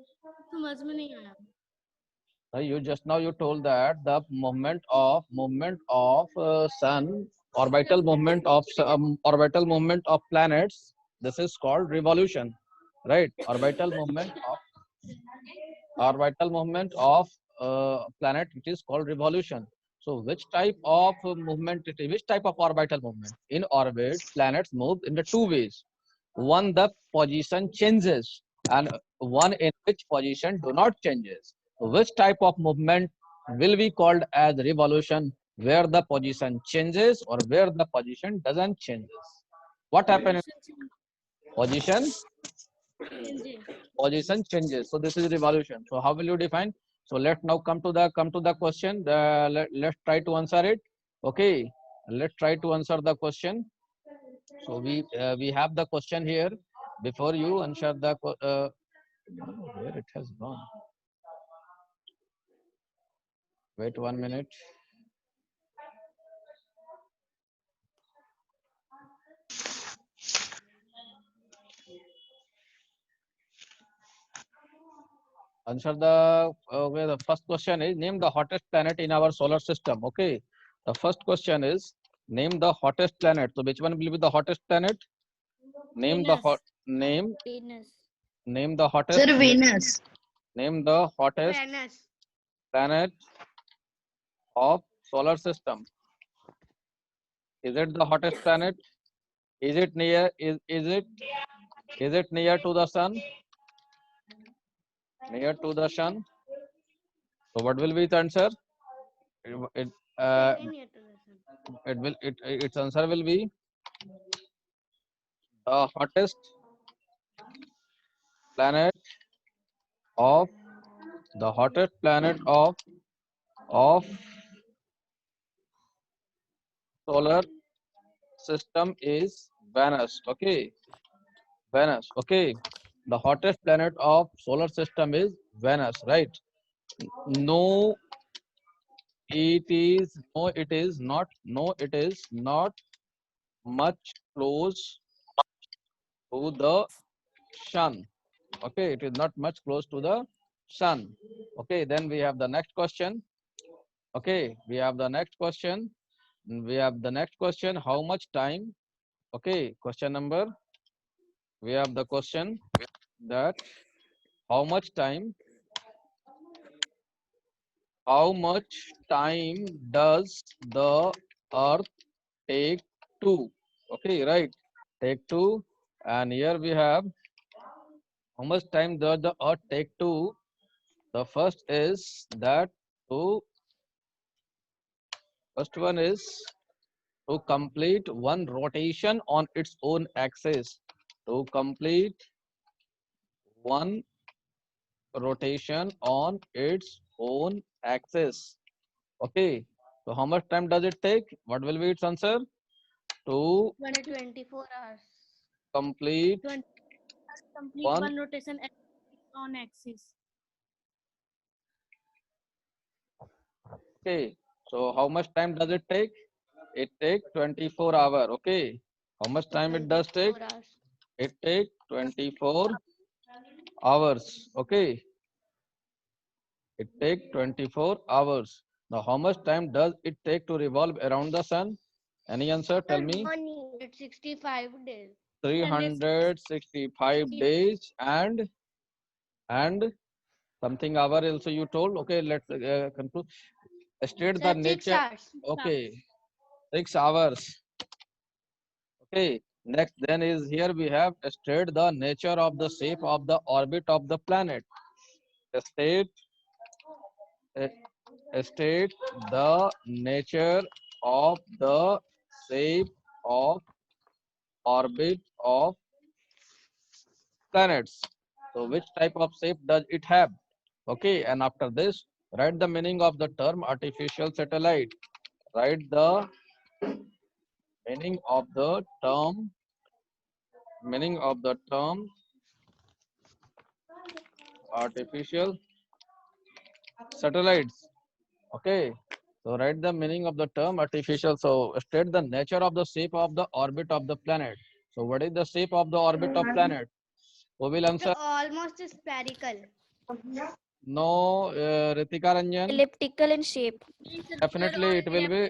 समझ में नहीं आया। You just now you told that the movement of sun, orbital movement of planets. This is called revolution, right? Orbital movement of planet, it is called revolution. So which type of movement it is? Which type of orbital movement? In orbit, planets move in the two ways. One, the position changes, and one in which position do not changes. So which type of movement will be called as revolution, where the position changes or where the position doesn't changes? What happened? Position changes. position changes. So this is revolution. So how will you define? So let's now come to the question. Let's try to answer it. Okay, let's try to answer the question. So we have the question here. Before you answer the where it has gone. Wait 1 minute. Answer the where the first question is, name the hottest planet in our solar system. Okay, the first question is, name the hottest planet. So which one will be the hottest planet? Name the hot name Venus. name the hottest Sir, Venus. name the hottest Venus. planet of solar system. Is it the hottest planet? Is it near is it near to the sun? Near to the sun. So what will be the answer? It, Very near to the sun. its answer will be the hottest planet of the hottest planet of solar system is Venus. Okay, Venus. Okay, the hottest planet of solar system is Venus, right? No, it is not much close to the sun. Okay, it is not much close to the sun. Okay, then we have the next question. Okay, we have the next question. How much time? Okay, question number. We have the question that how much time? How much time does the Earth take to? Okay, right. Take to, and here we have how much time does the Earth take to? The first is that to first one is to complete one rotation on its own axis. To complete one rotation on its own axis. Okay. So how much time does it take? What will be its answer? To 24 hours. complete 20, complete one. one rotation on axis. Okay. So how much time does it take? It takes 24 hours. Okay. How much time it does take? 24 hours. It takes 24 hours. Okay. It takes 24 hours. Now, how much time does it take to revolve around the sun? Any answer? Tell me. 165 days. 365 days and something hour also you told. Okay, let's conclude. State the Sir, 6 nature. hours. Okay, 6 hours. Okay. Next, then is here we have state the nature of the shape of the orbit of the planet. State uh, state the nature of the shape of orbit of planets. So which type of shape does it have? Okay, and after this, write the meaning of the term artificial satellite. Write the meaning of the term artificial satellites. Okay. So write the meaning of the term artificial. So state the nature of the shape of the orbit of the planet. So what is the shape of the orbit of planet? Who will answer? Almost spherical. No, Ritika Ranjan. Elliptical in shape. Definitely, it will be.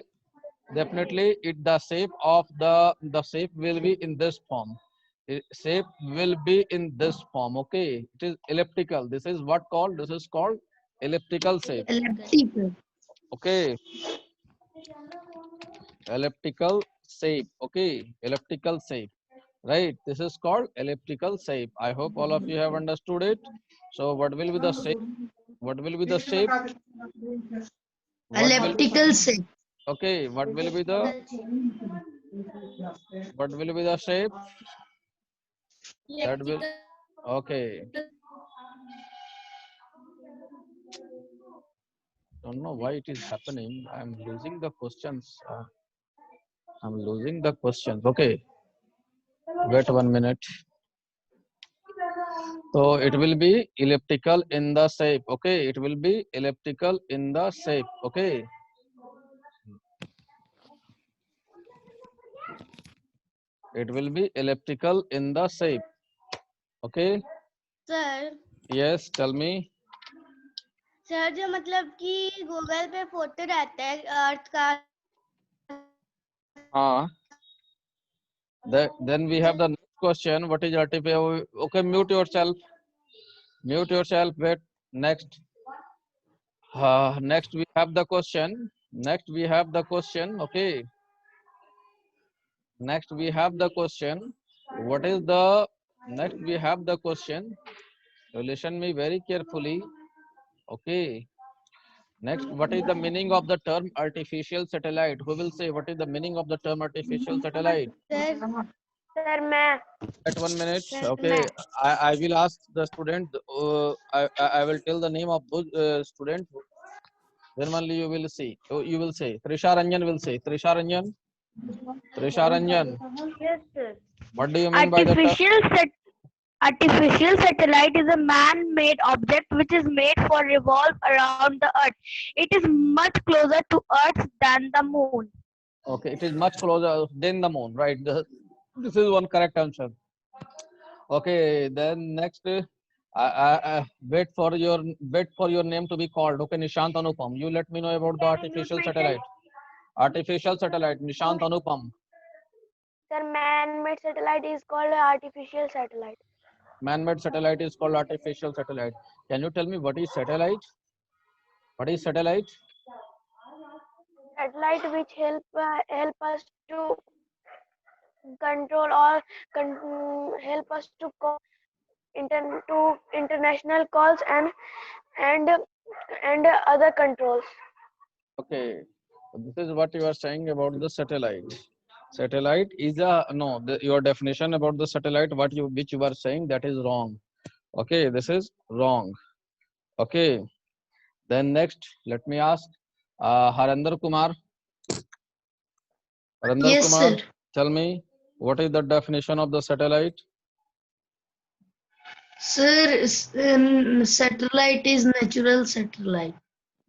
Definitely, the shape of the shape will be in this form. Shape will be in this form. Okay, it is elliptical. This is what called. This is called elliptical shape. Elliptical. Okay, elliptical shape. Okay, elliptical shape. Right. This is called elliptical shape. I hope all of you have understood it. So, what will be the shape? What will be the shape? What will? Elliptical shape. Okay. What will be the? What will be the shape? That will. Okay. Don't know why it is happening. I'm losing the questions. I'm losing the questions. Okay. Wait 1 minute. So it will be elliptical in the shape. Okay. It will be elliptical in the shape. Okay. It will be elliptical in the shape. Okay. Sir Yes. Tell me. Sir जो मतलब कि Google पे photo रहता है अर्थ का Then we have the next question. What is artificial? Okay. Mute yourself. Mute yourself. Wait. Next. Next we have the question. Next we have the question. Okay. Next we have the question. What is the next we have the question? Listen me very carefully. Okay. Next, what is the meaning of the term artificial satellite? Who will say what is the meaning of the term artificial satellite? Sir, मैं. At 1 minute. Sir, Okay. I will ask the student. I will tell the name of those student. Then only you will see. You will say. Trisha Ranjan will say. Trisha Ranjan. Trisha Ranjan. Yes, sir. What do you mean by the term? Artificial satellite is a man-made object which is made for revolve around the Earth. It is much closer to Earth than the Moon. Okay, it is much closer than the moon, right? This is one correct answer. Okay, then next, wait for your name to be called. Okay, Nishant Anupam. You let me know about the artificial satellite. Artificial satellite, Nishant Anupam. Sir, man-made satellite is called artificial satellite. Man-made satellite is called artificial satellite. Can you tell me what is satellite? What is satellite? Satellite which help us to control or help us to call to international calls and other controls. Okay, so this is what you are saying about the satellite. Satellite is a no. Your definition about the satellite, which you are saying, that is wrong. Okay, this is wrong. Okay, then next, let me ask Harinder Kumar. Harinder Yes, Kumar, sir. tell me what is the definition of the satellite? Sir, satellite is natural satellite.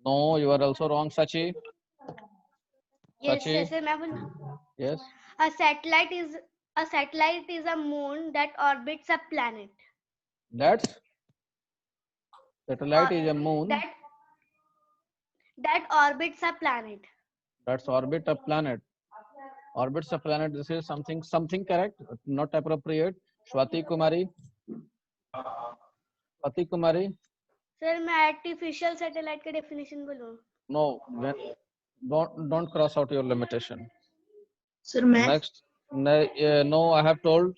No, you are also wrong, Sachi. yes Sachi, sir मैं बोलूं yes. a satellite is a moon that orbits a planet That's satellite or is a moon that orbits a planet. that's orbit a planet. Orbits a planet. This is something correct, not appropriate. Swati Kumari. Swati Kumari. Sir मैं artificial satellite का definition बोलूं No, don't cross out your limitation. Sir, मैं. Next, no, I have told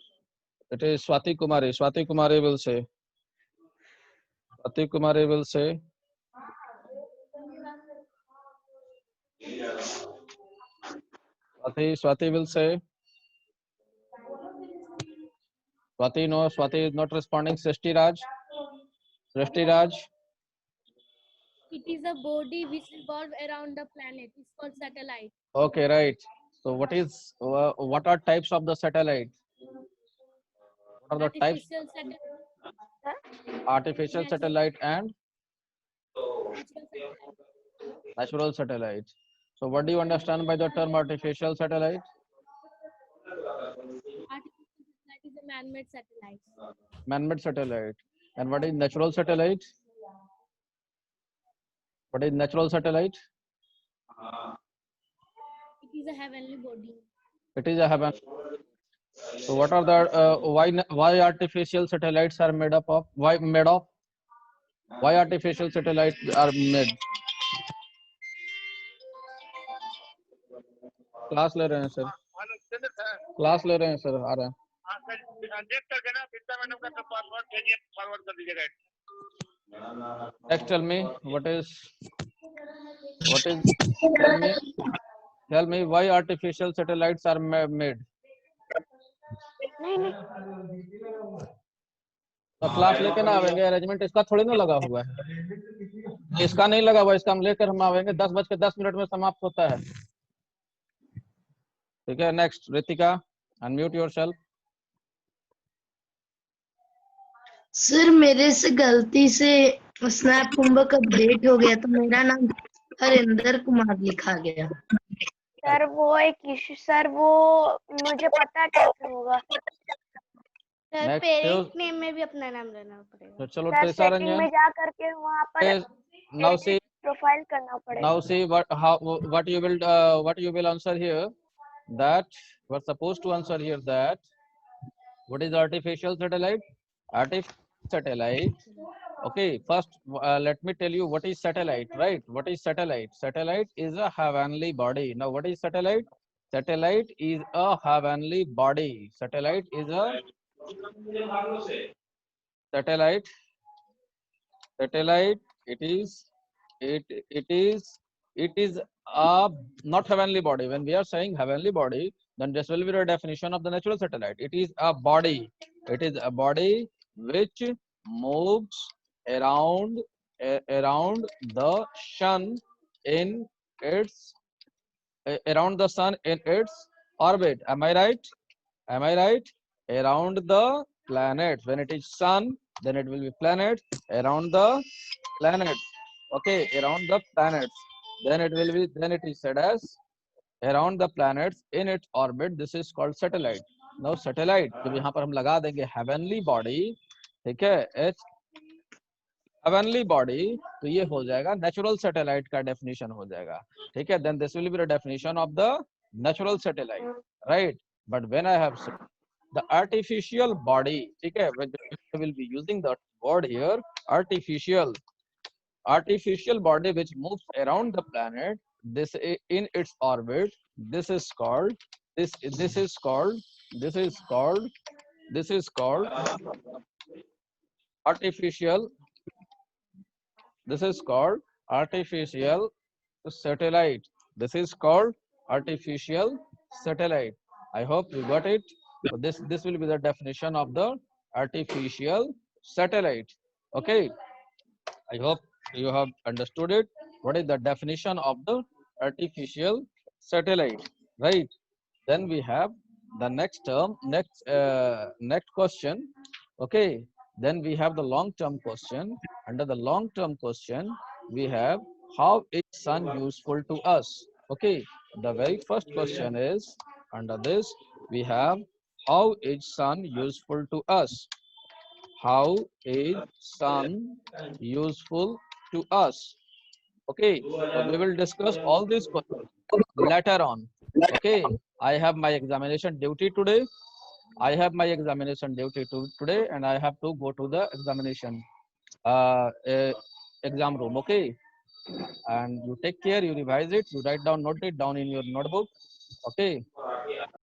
it is Swati Kumari. Swati Kumari will say. Swati Kumari will say. Swati will say. Swati, no, Swati is not responding. Srishti Raj. Srishti Raj. it is a body which revolves around the planet. It's called satellite. Okay, right. So what are types of the satellite? What are the types? Artificial satellite. Artificial satellite and natural satellite. So what do you understand by the term artificial satellite? Artificial satellite is a man-made satellite. Man-made satellite. And what is natural satellite? What is natural satellite? It is a heavenly body. It is a heaven. So what are the why artificial satellites are made up of? Why made of? Why artificial satellites are made? Class ले रहे हैं sir, class ले रहे हैं sir, आ रहे हैं. Next, tell me what is tell me why artificial satellites are made. तो class लेकर ना आवेंगे, अरेंजमेंट इसका थोड़ी ना लगा हुआ है, इसका नहीं लगा हुआ, इसका हम लेकर हम आवेंगे. 10:10 में समाप्त होता है. ठीक है. Next, Ritika, unmute yourself. Sir मेरे से गलती से स्नैप कुंभक अपडेट हो गया तो मेरा नाम हरिंदर कुमार लिखा गया. सर वो एक इशू, सर वो मुझे पता है कैसे होगा. Sir Next parent is- name में भी अपना नाम लेना पड़ेगा. तो चलो सर ट्रेसा सेटिंग में रंजन. जा करके वहाँ पर Now see, प्रोफाइल करना पड़ेगा. now see what you will answer here. That we're supposed to answer here that what is artificial satellite? Artificial satellite. Okay, first let me tell you what is satellite, right? What is satellite? Satellite is a heavenly body. Now what is satellite? Satellite is a heavenly body. Satellite is a satellite. Satellite. It is a not heavenly body. When we are saying heavenly body, then this will be the definition of the natural satellite. It is a body. It is a body which moves around the sun in its around the sun in its orbit. Am I right? Am I right? Around the planet. When it is sun, then it will be planet. Around the planet. Okay, around the planets. Then it will be. Then it is said as around the planets in its orbit. This is called satellite. Now satellite जब यहाँ पर हम लगा देंगे heavenly body, ठीक है, it's heavenly body, तो ये हो जाएगा natural satellite का definition हो जाएगा. ठीक है. Then this will be the definition of the natural satellite, right? But when I have the artificial body, ठीक है, we will be using the word here, artificial body which moves around the planet, this in its orbit, this is called artificial, this is called artificial satellite. This is called artificial satellite. I hope you got it. So this will be the definition of the artificial satellite. Okay, I hope you have understood it. What is the definition of the artificial satellite, right? Then we have the next term, next question. Okay, then we have the long-term question. Under the long-term question, we have how is sun useful to us? Okay, the very first question is under this we have how is sun useful to us? How is sun useful to us? Okay, so we will discuss all these questions later on. Okay, I have my examination duty today. I have my examination duty today, and I have to go to the examination exam room. Okay, and you take care, you revise it, you write down, note it down in your notebook. Okay,